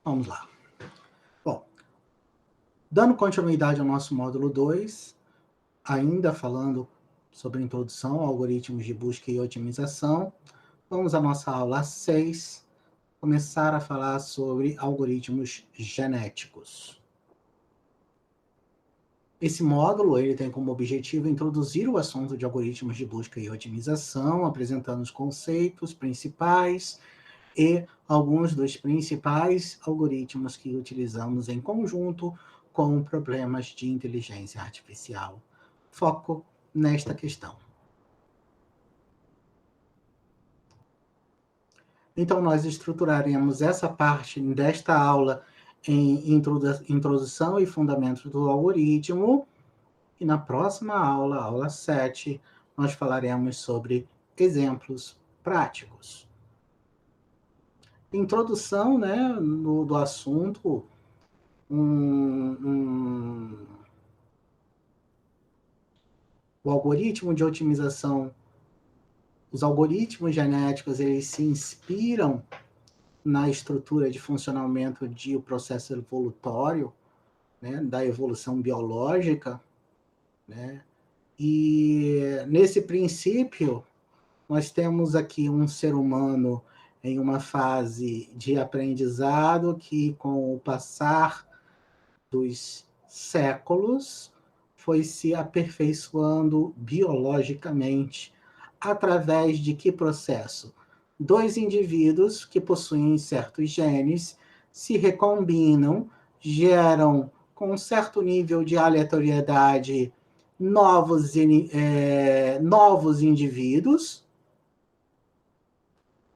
Vamos lá. Bom, dando continuidade ao nosso módulo 2, ainda falando sobre introdução a algoritmos de busca e otimização, vamos à nossa aula 6, começar a falar sobre algoritmos genéticos. Esse módulo ele tem como objetivo introduzir o assunto de algoritmos de busca e otimização, apresentando os conceitos principais e alguns dos principais algoritmos que utilizamos em conjunto com problemas de inteligência artificial. Foco nesta questão. Então, nós estruturaremos essa parte desta aula em introdução e fundamentos do algoritmo, e na próxima aula, aula 7, nós falaremos sobre exemplos práticos. Introdução, né, do assunto, o algoritmo de otimização, os algoritmos genéticos, eles se inspiram na estrutura de funcionamento do processo evolutório, né, da evolução biológica, né, e nesse princípio, nós temos aqui um ser humano em uma fase de aprendizado que, com o passar dos séculos, foi se aperfeiçoando biologicamente. Através de que processo? Dois indivíduos que possuem certos genes se recombinam, geram, com um certo nível de aleatoriedade, novos indivíduos,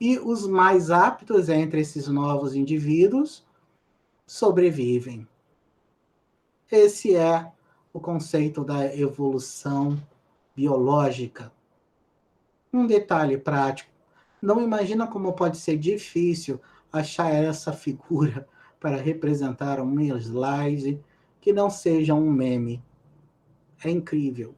e os mais aptos entre esses novos indivíduos sobrevivem. Esse é o conceito da evolução biológica. Um detalhe prático, não imagina como pode ser difícil achar essa figura para representar um slide que não seja um meme. É incrível,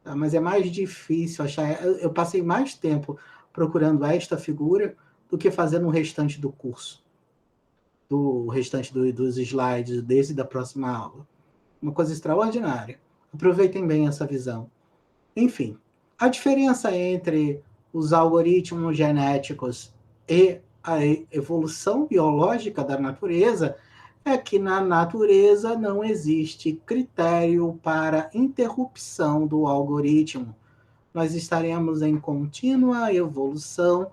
tá? Mas é mais difícil achar. Eu passei mais tempo procurando esta figura do que fazendo o restante do curso, do restante dos slides desse da próxima aula. Uma coisa extraordinária. Aproveitem bem essa visão. Enfim, a diferença entre os algoritmos genéticos e a evolução biológica da natureza é que na natureza não existe critério para interrupção do algoritmo. Nós estaremos em contínua evolução,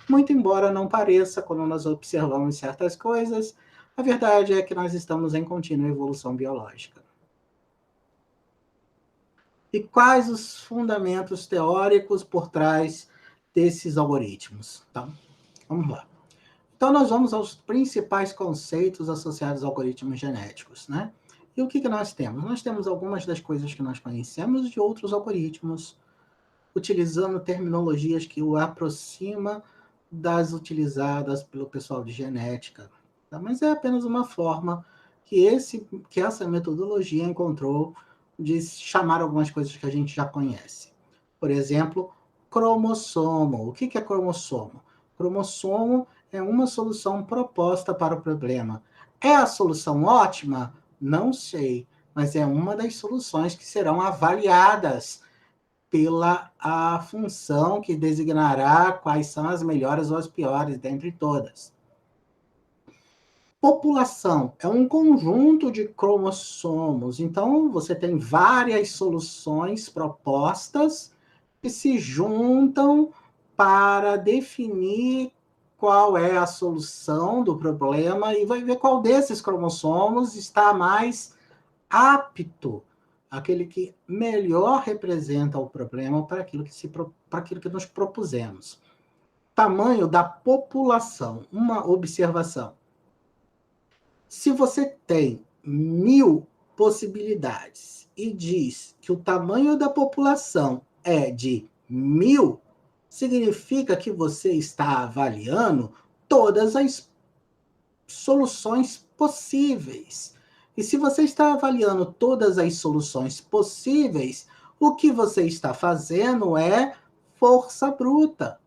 muito embora não pareça quando nós observamos certas coisas, a verdade é que nós estamos em contínua evolução biológica. E quais os fundamentos teóricos por trás desses algoritmos? Tá? Vamos lá. Então, nós vamos aos principais conceitos associados a algoritmos genéticos, né? E o que nós temos? Nós temos algumas das coisas que nós conhecemos de outros algoritmos, utilizando terminologias que o aproxima das utilizadas pelo pessoal de genética. Tá? Mas é apenas uma forma que essa metodologia encontrou de chamar algumas coisas que a gente já conhece. Por exemplo, cromossomo. O que é cromossomo? Cromossomo é uma solução proposta para o problema. É a solução ótima? Não sei, mas é uma das soluções que serão avaliadas pela a função que designará quais são as melhores ou as piores dentre todas. População é um conjunto de cromossomos, então você tem várias soluções propostas que se juntam para definir qual é a solução do problema e vai ver qual desses cromossomos está mais apto, aquele que melhor representa o problema para aquilo que nos propusemos. Tamanho da população, uma observação. Se você tem 1000 possibilidades e diz que o tamanho da população é de 1000, significa que você está avaliando todas as soluções possíveis. E se você está avaliando todas as soluções possíveis, o que você está fazendo é força bruta.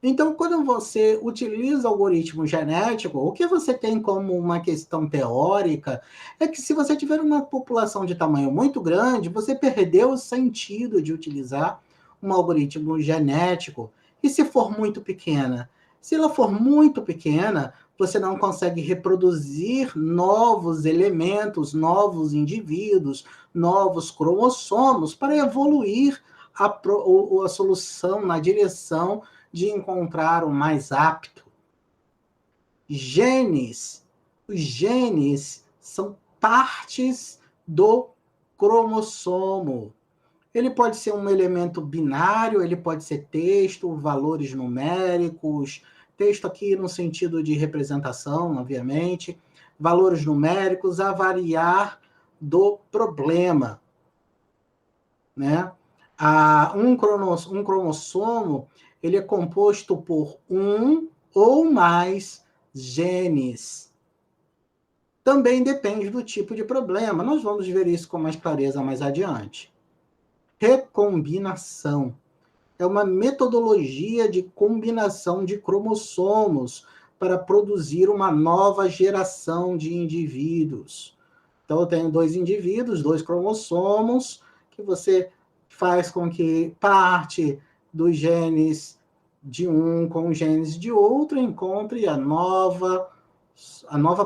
Então, quando você utiliza algoritmo genético, o que você tem como uma questão teórica é que se você tiver uma população de tamanho muito grande, você perdeu o sentido de utilizar um algoritmo genético. E se for muito pequena? Se ela for muito pequena, você não consegue reproduzir novos elementos, novos indivíduos, novos cromossomos para evoluir a solução na direção de encontrar o mais apto. Genes. Os genes são partes do cromossomo. Ele pode ser um elemento binário, ele pode ser texto, valores numéricos, texto aqui no sentido de representação, obviamente, valores numéricos a variar do problema, né? Um cromossomo ele é composto por um ou mais genes. Também depende do tipo de problema. Nós vamos ver isso com mais clareza mais adiante. Recombinação é uma metodologia de combinação de cromossomos para produzir uma nova geração de indivíduos. Então, eu tenho dois indivíduos, dois cromossomos, que você faz com que parte dos genes de um com os genes de outro encontre a nova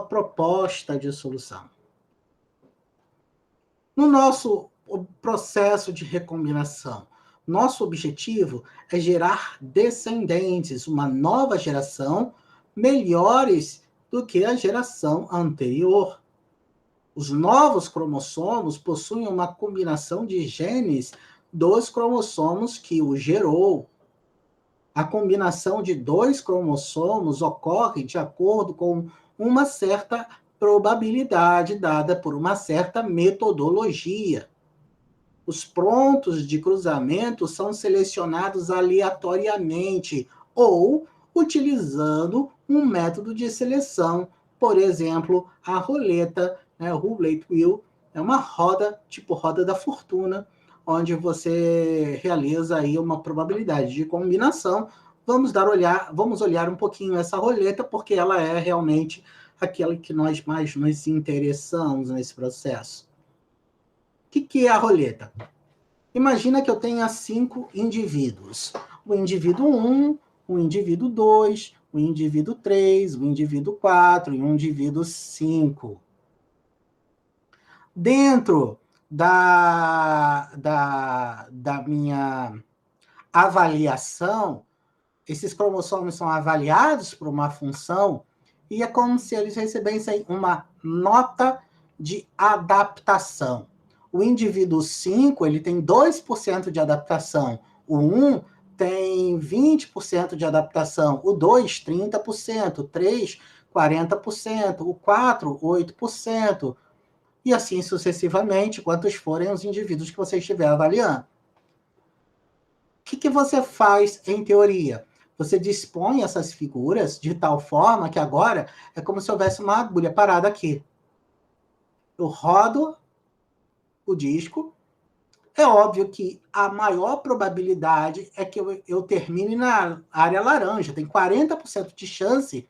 proposta de solução. No nosso processo de recombinação, nosso objetivo é gerar descendentes, uma nova geração, melhores do que a geração anterior. Os novos cromossomos possuem uma combinação de genes dos cromossomos que o gerou. A combinação de dois cromossomos ocorre de acordo com uma certa probabilidade dada por uma certa metodologia. Os pontos de cruzamento são selecionados aleatoriamente ou utilizando um método de seleção, por exemplo, a roleta, né, o roulette wheel, é uma roda, tipo roda da fortuna, onde você realiza aí uma probabilidade de combinação. Vamos olhar um pouquinho essa roleta, porque ela é realmente aquela que nós mais nos interessamos nesse processo. O que é a roleta? Imagina que eu tenha 5 indivíduos. O indivíduo 1, o indivíduo 2, o indivíduo 3, o indivíduo 4 e o indivíduo 5. Dentro da minha avaliação, esses cromossomos são avaliados por uma função e é como se eles recebessem uma nota de adaptação. O indivíduo 5, ele tem 2% de adaptação. O 1 tem 20% de adaptação. O 2, 30%. O 3, 40%. O 4, 8%. E assim sucessivamente, quantos forem os indivíduos que você estiver avaliando. O que você faz em teoria? Você dispõe essas figuras de tal forma que agora é como se houvesse uma agulha parada aqui. Eu rodo o disco. É óbvio que a maior probabilidade é que eu termine na área laranja. Tem 40% de chance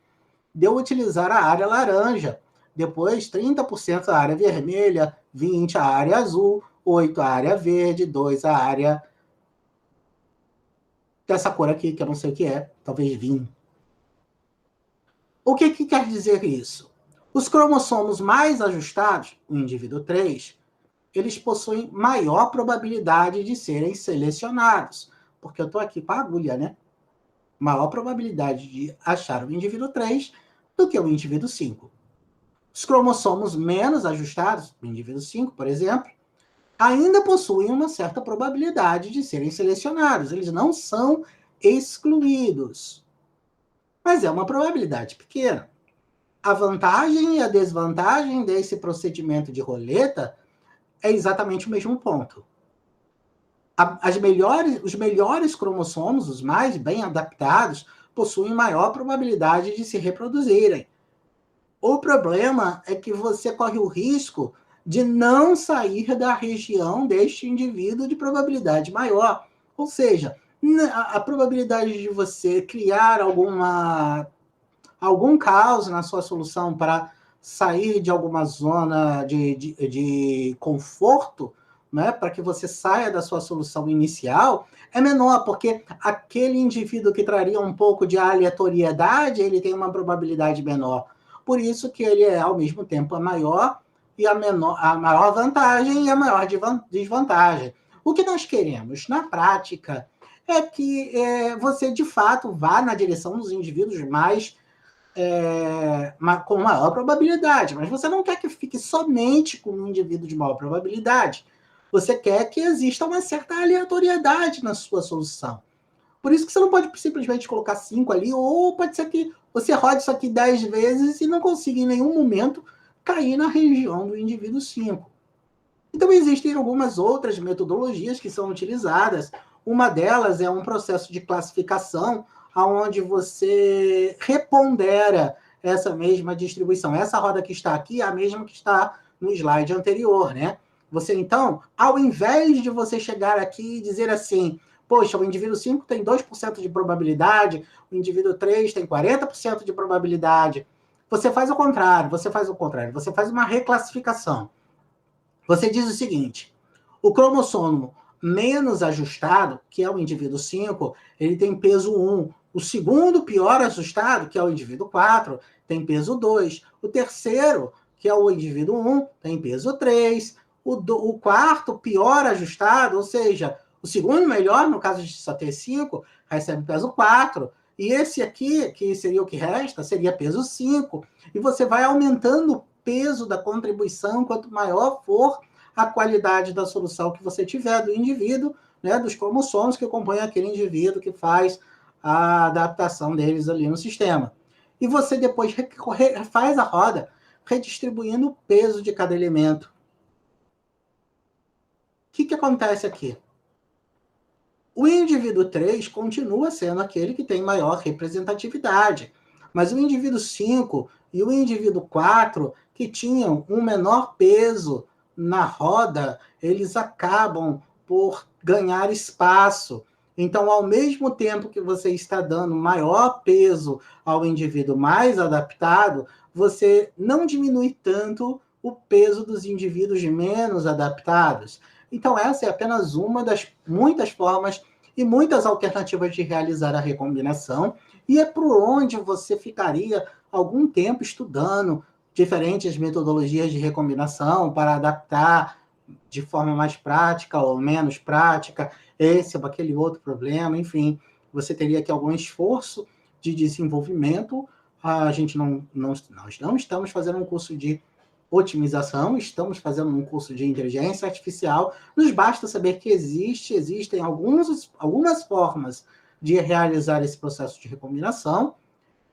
de eu utilizar a área laranja. Depois, 30% a área vermelha, 20% a área azul, 8% a área verde, 2% a área dessa cor aqui, que eu não sei o que é, talvez vinho. O que quer dizer isso? Os cromossomos mais ajustados, o indivíduo 3, eles possuem maior probabilidade de serem selecionados, porque eu estou aqui com a agulha, né? Maior probabilidade de achar o indivíduo 3 do que o indivíduo 5. Os cromossomos menos ajustados, o indivíduo 5, por exemplo, ainda possuem uma certa probabilidade de serem selecionados. Eles não são excluídos. Mas é uma probabilidade pequena. A vantagem e a desvantagem desse procedimento de roleta é exatamente o mesmo ponto. Os melhores cromossomos, os mais bem adaptados, possuem maior probabilidade de se reproduzirem. O problema é que você corre o risco de não sair da região deste indivíduo de probabilidade maior. Ou seja, A probabilidade de você criar algum caos na sua solução para sair de alguma zona de conforto, né, para que você saia da sua solução inicial, é menor, porque aquele indivíduo que traria um pouco de aleatoriedade, ele tem uma probabilidade menor. Por isso que ele é, ao mesmo tempo, a maior e a maior vantagem e a maior desvantagem. O que nós queremos, na prática, é que você, de fato, vá na direção dos indivíduos com maior probabilidade, mas você não quer que fique somente com um indivíduo de maior probabilidade. Você quer que exista uma certa aleatoriedade na sua solução. Por isso que você não pode simplesmente colocar 5 ali, ou pode ser que você rode isso aqui 10 vezes e não consiga em nenhum momento cair na região do indivíduo 5. Então, existem algumas outras metodologias que são utilizadas. Uma delas é um processo de classificação, onde você repondera essa mesma distribuição. Essa roda que está aqui é a mesma que está no slide anterior, né? Você, então, ao invés de você chegar aqui e dizer assim, poxa, o indivíduo 5 tem 2% de probabilidade, o indivíduo 3 tem 40% de probabilidade, você faz o contrário, você faz uma reclassificação. Você diz o seguinte, o cromossomo menos ajustado, que é o indivíduo 5, ele tem peso 1. O segundo pior ajustado, que é o indivíduo 4, tem peso 2. O terceiro, que é o indivíduo 1, tem peso 3. O quarto pior ajustado, ou seja, o segundo melhor, no caso de só ter 5, recebe peso 4. E esse aqui, que seria o que resta, seria peso 5. E você vai aumentando o peso da contribuição, quanto maior for a qualidade da solução que você tiver do indivíduo, né, dos cromossomos que compõem aquele indivíduo que faz a adaptação deles ali no sistema. E você depois faz a roda redistribuindo o peso de cada elemento. O que acontece aqui? O indivíduo 3 continua sendo aquele que tem maior representatividade, mas o indivíduo 5 e o indivíduo 4, que tinham um menor peso na roda, eles acabam por ganhar espaço. Então, ao mesmo tempo que você está dando maior peso ao indivíduo mais adaptado, você não diminui tanto o peso dos indivíduos menos adaptados. Então, essa é apenas uma das muitas formas e muitas alternativas de realizar a recombinação, e é por onde você ficaria algum tempo estudando diferentes metodologias de recombinação para adaptar de forma mais prática ou menos prática esse ou aquele outro problema, enfim, você teria aqui algum esforço de desenvolvimento. Nós não estamos fazendo um curso de otimização, estamos fazendo um curso de inteligência artificial, nos basta saber que existem algumas formas de realizar esse processo de recombinação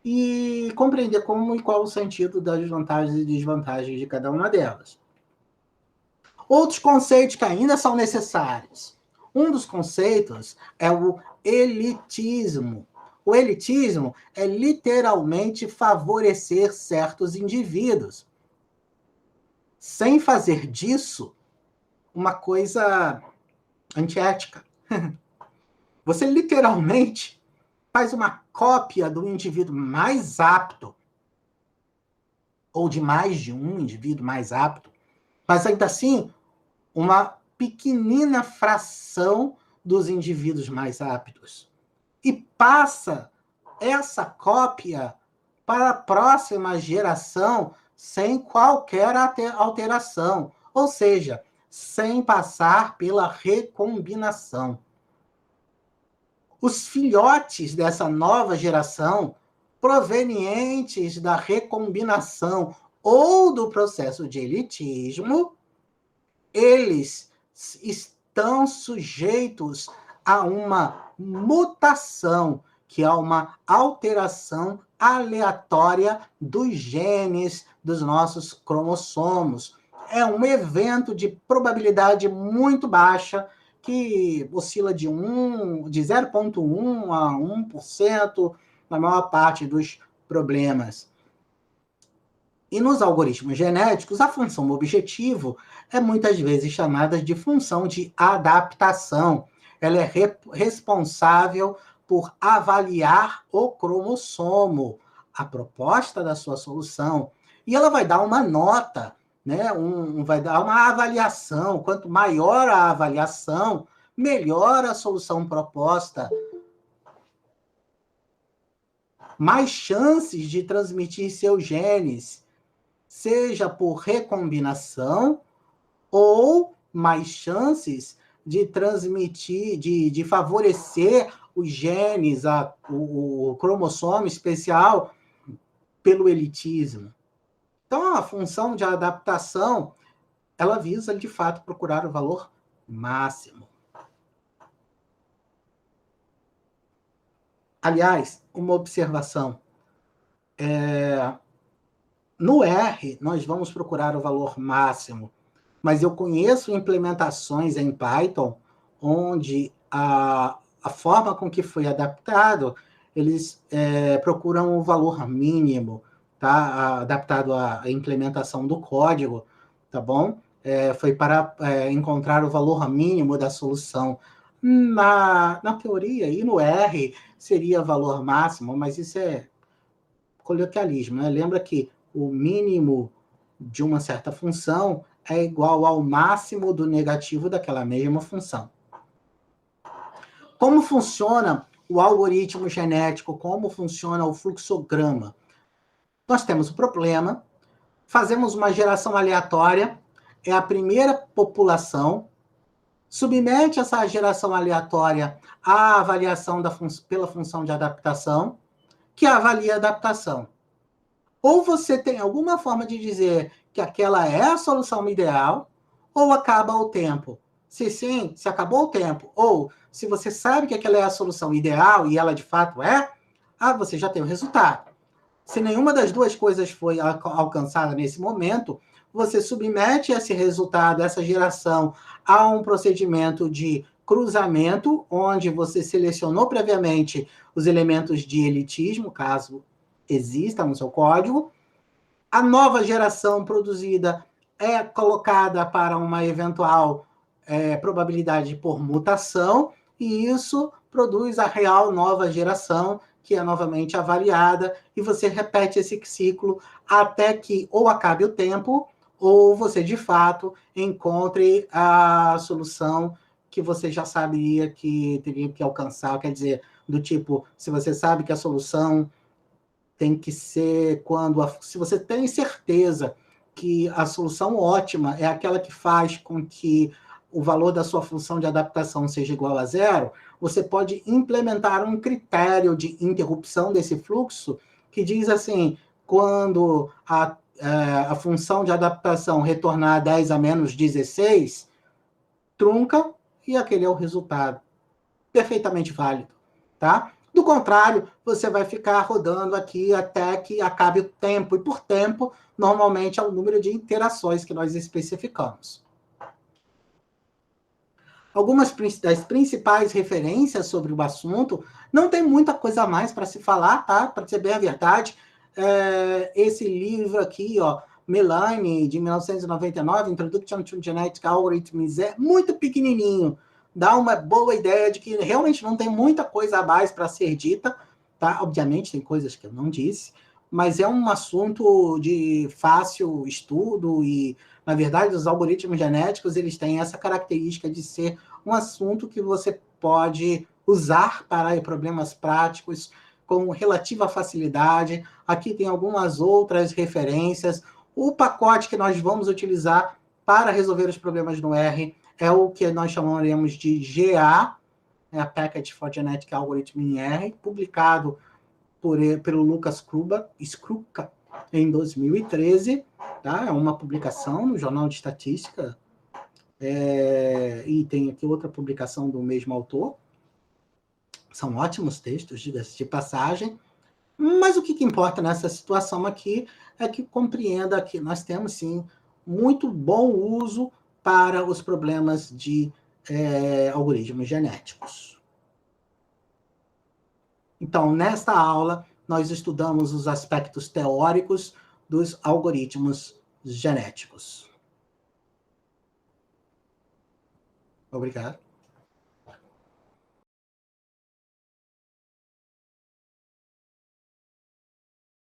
e compreender como e qual o sentido das vantagens e desvantagens de cada uma delas. Outros conceitos que ainda são necessários. Um dos conceitos é o elitismo. O elitismo é literalmente favorecer certos indivíduos, sem fazer disso uma coisa antiética. Você literalmente faz uma cópia do indivíduo mais apto, ou de mais de um indivíduo mais apto, mas ainda assim, uma pequenina fração dos indivíduos mais aptos. E passa essa cópia para a próxima geração sem qualquer alteração, ou seja, sem passar pela recombinação. Os filhotes dessa nova geração, provenientes da recombinação ou do processo de elitismo, eles estão sujeitos a uma mutação, que é uma alteração aleatória dos genes dos nossos cromossomos. É um evento de probabilidade muito baixa, que oscila de 0,1% a 1% na maior parte dos problemas. E nos algoritmos genéticos, a função objetivo é muitas vezes chamada de função de adaptação. ela é responsável por avaliar o cromossomo, a proposta da sua solução, e ela vai dar uma nota, né? Vai dar uma avaliação. Quanto maior a avaliação, melhor a solução proposta, mais chances de transmitir seus genes, seja por recombinação ou mais chances de transmitir, de favorecer os genes, o cromossomo especial pelo elitismo. Então, a função de adaptação, ela visa, de fato, procurar o valor máximo. Aliás, uma observação. No R, nós vamos procurar o valor máximo, mas eu conheço implementações em Python onde a forma com que foi adaptado, eles procuram o valor mínimo, tá? Adaptado à implementação do código, tá bom? Foi para encontrar o valor mínimo da solução. Na teoria, e no R, seria valor máximo, mas isso é coloquialismo, né? Lembra que o mínimo de uma certa função é igual ao máximo do negativo daquela mesma função. Como funciona o algoritmo genético? Como funciona o fluxograma? Nós temos o problema, fazemos uma geração aleatória, é a primeira população, submete essa geração aleatória à avaliação pela função de adaptação, que avalia a adaptação. Ou você tem alguma forma de dizer que aquela é a solução ideal, ou acaba o tempo. Se sim, se acabou o tempo, ou se você sabe que aquela é a solução ideal e ela de fato é, você já tem o resultado. Se nenhuma das duas coisas foi alcançada nesse momento, você submete esse resultado, essa geração, a um procedimento de cruzamento, onde você selecionou previamente os elementos de elitismo, caso exista no seu código. A nova geração produzida é colocada para uma eventual probabilidade por mutação, e isso produz a real nova geração, que é novamente avaliada, e você repete esse ciclo até que ou acabe o tempo, ou você, de fato, encontre a solução que você já sabia que teria que alcançar. Quer dizer, do tipo, se você sabe que a solução tem que ser se você tem certeza que a solução ótima é aquela que faz com que o valor da sua função de adaptação seja igual a zero, você pode implementar um critério de interrupção desse fluxo que diz assim, quando a função de adaptação retornar a 10 a menos 16, trunca, e aquele é o resultado. Perfeitamente válido, tá? Do contrário, você vai ficar rodando aqui até que acabe o tempo, e por tempo, normalmente é o número de interações que nós especificamos. Algumas das principais referências sobre o assunto, não tem muita coisa a mais para se falar, tá? Para dizer bem a verdade, esse livro aqui, ó, Melanie, de 1999, Introduction to Genetic Algorithms, é muito pequenininho, dá uma boa ideia de que realmente não tem muita coisa a mais para ser dita, tá? Obviamente tem coisas que eu não disse, mas é um assunto de fácil estudo e, na verdade, os algoritmos genéticos, eles têm essa característica de ser um assunto que você pode usar para problemas práticos com relativa facilidade. Aqui tem algumas outras referências. O pacote que nós vamos utilizar para resolver os problemas no R é o que nós chamaremos de GA, a Package for Genetic Algorithm in R, publicado pelo Lucas Skruka em 2013, tá? É uma publicação no Jornal de Estatística, e tem aqui outra publicação do mesmo autor. São ótimos textos, diga-se de passagem, mas o que importa nessa situação aqui é que compreenda que nós temos, sim, muito bom uso para os problemas de algoritmos genéticos. Então, nesta aula, nós estudamos os aspectos teóricos dos algoritmos genéticos. Obrigado.